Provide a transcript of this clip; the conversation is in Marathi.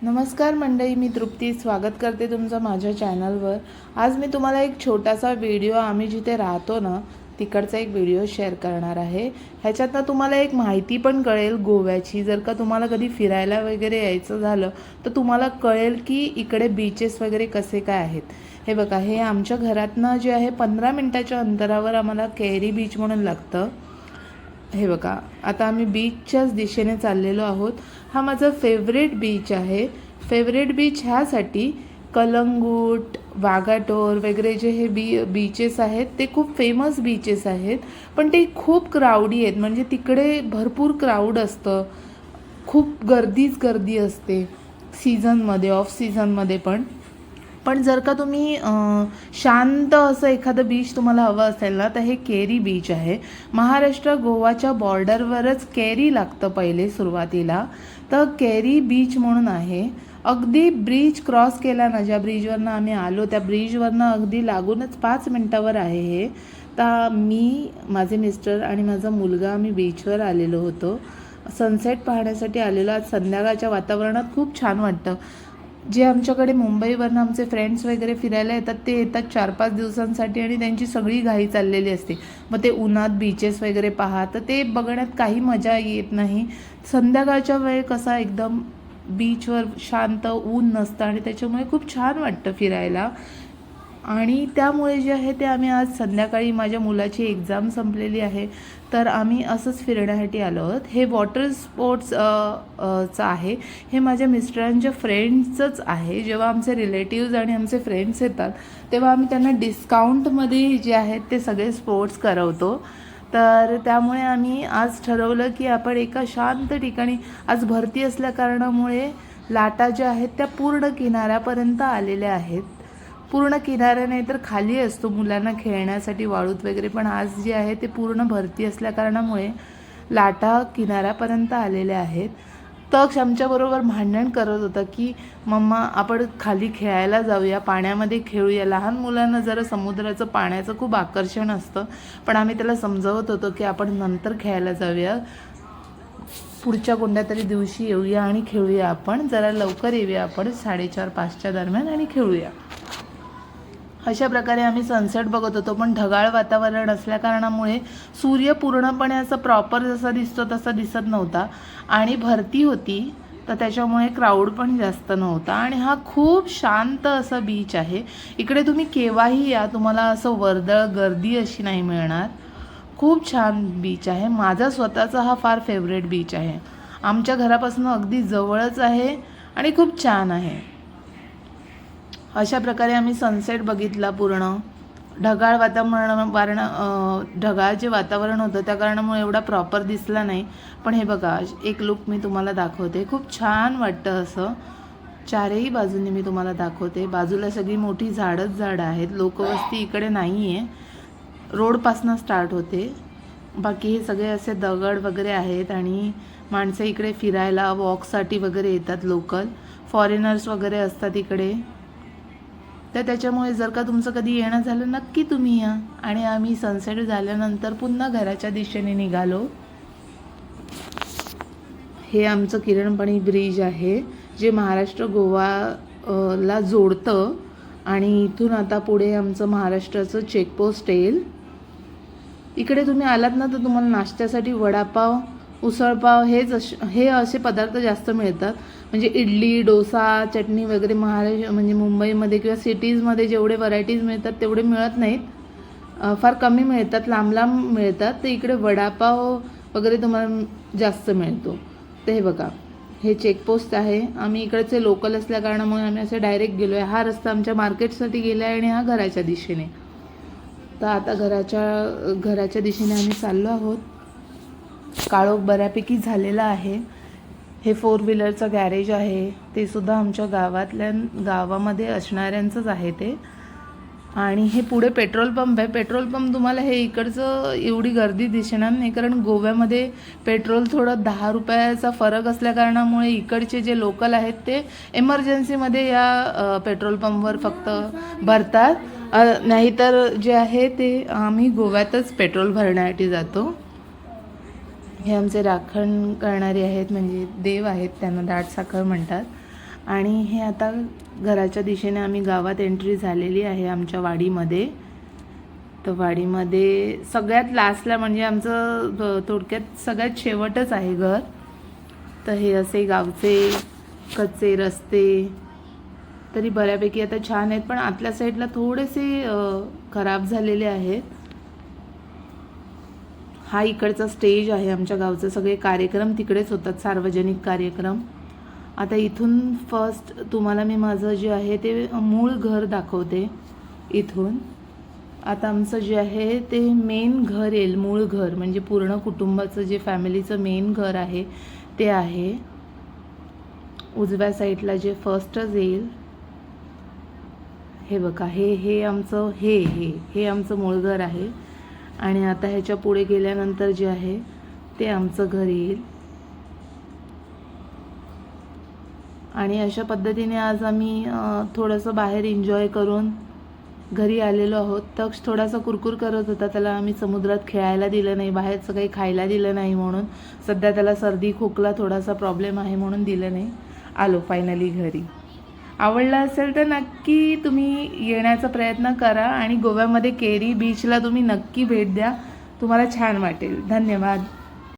नमस्कार मंडळी, मी तृप्ती स्वागत करते तुमचं माझ्या चॅनलवर। आज मी तुम्हाला एक छोटासा व्हिडिओ आम्ही जिथे राहतो ना तिकडचा एक व्हिडिओ शेअर करणार आहे। ह्याच्यातनं तुम्हाला एक माहिती पण कळेल गोव्याची। जर का तुम्हाला कधी फिरायला वगैरे यायचं झालं तर तुम्हाला कळेल की इकडे बीचेस वगैरे कसे काय आहेत। हे बघा, हे आमच्या घरातनं जे आहे 15 मिनिटाच्या अंतरावर आम्हाला केरी बीच म्हणून लागतं। हे बघा, आता आम्ही बीचच्याच दिशेने चाललेलो आहोत। हा माझा फेवरेट बीच आहे। फेवरेट बीच ह्यासाठी कलंगूट, वागाटोर वगैरे जे हे बीचेस आहेत ते खूप फेमस बीचेस आहेत, पण ते खूप क्राऊडी आहेत। म्हणजे तिकडे भरपूर क्राऊड असतं, खूप गर्दी असते सीझनमध्ये, ऑफ सीझनमध्ये पण जर का तुम्ही शांत असं एखादं बीच तुम्हाला हवं असेल ना तर हे केरी बीच आहे। महाराष्ट्र गोवाच्या बॉर्डरवरच केरी लागतं पहिले सुरुवातीला, तर केरी बीच म्हणून आहे। अगदी ब्रिज क्रॉस केला ना, ज्या ब्रिजवरनं आम्ही आलो त्या ब्रिजवरनं अगदी लागूनच 5 मिनिटावर आहे हे। तर मी, माझे मिस्टर आणि माझा मुलगा आम्ही बीचवर आलेलो होतो, सनसेट पाहण्यासाठी आलेलो। आज संध्याकाळच्या वातावरणात खूप छान वाटतं। जे आमच्याकडे मुंबईवरनं आमचे फ्रेंड्स वगैरे फिरायला येतात ते येतात 4-5 दिवसांसाठी आणि त्यांची सगळी घाई चाललेली असते। मग ते उन्हात बीचेस वगैरे पहा, तर ते बघण्यात काही मजा येत नाही। संध्याकाळच्या वेळ कसा एकदम बीचवर शांत, ऊन नसतं आणि त्याच्यामुळे खूप छान वाटतं फिरायला। आणि त्यामुळे जे आहे ते आम्ही आज संध्याकाळी, माझ्या मुलाची एक्झाम संपलेली आहे तर आम्ही असंच फिरण्यासाठी आलो आहोत। हे वॉटर स्पोर्ट्सचं आहे, हे माझ्या मिस्टरांच्या फ्रेंड्सचंच आहे। जेव्हा आमचे रिलेटिव्ज आणि आमचे फ्रेंड्स येतात तेव्हा आम्ही त्यांना डिस्काउंटमध्ये जे आहेत ते सगळे स्पोर्ट्स करवतो। तर त्यामुळे आम्ही आज ठरवलं की आपण एका शांत ठिकाणी, आज भरती असल्या कारणामुळे लाटा ज्या आहेत त्या पूर्ण किनाऱ्यापर्यंत आलेल्या आहेत। पूर्ण किनारा नाही तर खाली असतो मुलांना खेळण्यासाठी वाळूत वगैरे, पण आज जे आहे ते पूर्ण भरती असल्या कारणामुळे लाटा किनाऱ्यापर्यंत आलेल्या आहेत। तक्ष आमच्याबरोबर भांडण करत होता की मम्मा आपण खाली खेळायला जाऊया, पाण्यामध्ये खेळूया। लहान मुलांना जरा समुद्राचं, पाण्याचं खूप आकर्षण असतं, पण आम्ही त्याला समजावत होतो की आपण नंतर खेळायला जाऊया, पुढच्या कोणत्या तरी दिवशी येऊया आणि खेळूया, आपण जरा लवकर येऊया, आपण 4:30-5च्या दरम्यान आणि खेळूया। अशा प्रकारे आम्ही सनसेट बघत होतो, पण ढगाळ वातावरण असल्या कारणामुळे सूर्य पूर्णपणे असं प्रॉपर जसा दिसतो तसा दिसत नव्हता आणि भरती होती, तर त्याच्यामुळे क्राऊड पण जास्त नव्हता। आणि हा खूप शांत असा बीच आहे। इकडे तुम्ही केव्हाही या, तुम्हाला असं वर्दळ गर्दी अशी नाही मिळणार। खूप छान बीच आहे। माझा स्वतःचा हा फार फेवरेट बीच आहे। आमच्या घरापासून अगदी जवळच आहे आणि खूप छान आहे। अशा प्रकारे आम्ही सनसेट बघितला पूर्ण। ढगाळ ढगाळ जे वातावरण होतं त्या कारणामुळे एवढा प्रॉपर दिसला नाही, पण हे बघा एक लुक मी तुम्हाला दाखवते। खूप छान वाटतं असं, चारही बाजूंनी मी तुम्हाला दाखवते। बाजूला सगळी मोठी झाडं आहेत, लोकवस्ती इकडे नाही आहे, रोडपासनं स्टार्ट होते। बाकी हे सगळे असे दगड वगैरे आहेत आणि माणसं इकडे फिरायला, वॉकसाठी वगैरे येतात, लोकल फॉरेनर्स वगैरे असतात इकडे। तर त्याच्यामुळे जर का तुमचं कधी येणं झालं नक्की तुम्ही या। आणि आम्ही सनसेट झाल्यानंतर पुन्हा घराच्या दिशेने निघालो। हे आमचं किरणपाणी ब्रिज आहे जे महाराष्ट्र गोवाला जोडतं आणि इथून आता पुढे आमचं महाराष्ट्राचं चेकपोस्ट येईल। इकडे तुम्ही आलात ना तर तुम्हाला नाश्त्यासाठी वडापाव, उसळपाव हे असे पदार्थ जास्त मिळतात। म्हणजे इडली, डोसा, चटणी वगैरे म्हणजे मुंबईमध्ये किंवा सिटीजमध्ये जेवढे व्हरायटीज मिळतात तेवढे मिळत नाहीत, फार कमी मिळतात, लांब मिळतात। तर इकडे वडापाव वगैरे तुम्हाला जास्त मिळतो। तर हे बघा, हे चेकपोस्ट आहे। आम्ही इकडचे लोकल असल्या कारणामुळे आम्ही असे डायरेक्ट गेलो आहे। हा रस्ता आमच्या मार्केटसाठी गेला आहे आणि हा घराच्या दिशेने। तर आता घराच्या दिशेने आम्ही चाललो आहोत। काळोख बऱ्यापैकी झालेला आहे। हे 4 व्हीलरचं गॅरेज आहे, ते सुद्धा आमच्या गावामध्ये असणाऱ्यांचंच आहे ते। आणि हे पुढे पेट्रोल पंप आहे। पेट्रोल पंप तुम्हाला हे इकडचं एवढी गर्दी दिसणार नाही, कारण गोव्यामध्ये पेट्रोल थोडं 10 रुपयाचा फरक असल्या कारणामुळे इकडचे जे लोकल आहेत ते एमर्जन्सीमध्ये या पेट्रोल पंपवर फक्त भरतात, नाहीतर जे आहे ते आम्ही गोव्यातच पेट्रोल भरण्यासाठी जातो। हे आमचे राखण करणारे आहेत, म्हणजे देव आहेत, त्यांना दाट साखर म्हणतात। आणि हे आता घराच्या दिशेने आम्ही गावात एंट्री झालेली आहे आमच्या वाडीमध्ये. तर वाडीमध्ये सगळ्यात लास्टला म्हणजे आमचं थोडक्यात सगळ्यात शेवटच आहे घर. तर हे असे गावचे कच्चे रस्ते तरी बऱ्यापैकी आता छान आहेत, पण आतल्या साईडला थोडेसे खराब झालेले आहेत. हा इकडचा स्टेज आहे आमच्या गावचा. सगळे कार्यक्रम तिकडेच होतात, सार्वजनिक कार्यक्रम. आता इथून फर्स्ट तुम्हाला मी माझं जे आहे ते मूळ घर दाखवते. इथून आता आमचं जे आहे ते मेन घर येईल, मूळ घर म्हणजे पूर्ण कुटुंबाचं जे फॅमिलीचं मेन घर आहे ते आहे. उजव्या साईडला जे फर्स्टच येईल हे बघा, हे आमचं हे आमचं मूळ घर आहे. आणि आता ह्याच्या पुढे गेल्यानंतर जे आहे ते आमचं घर येईल. आणि अशा पद्धतीने आज आम्ही थोडंसं बाहेर एन्जॉय करून घरी आलेलो आहोत. तक्ष थोडासा कुरकुर करत होता, त्याला आम्ही समुद्रात खेळायला दिलं नाही, बाहेरचं काही खायला दिलं नाही म्हणून. सध्या त्याला सर्दी खोकला थोडासा प्रॉब्लेम आहे म्हणून दिलं नाही. आलो फायनली घरी. आवडलं असेल तर नक्की तुम्ही येण्याचा प्रयत्न करा आणि गोव्यामध्ये केरी बीचला तुम्ही नक्की भेट द्या, तुम्हाला छान वाटेल. धन्यवाद.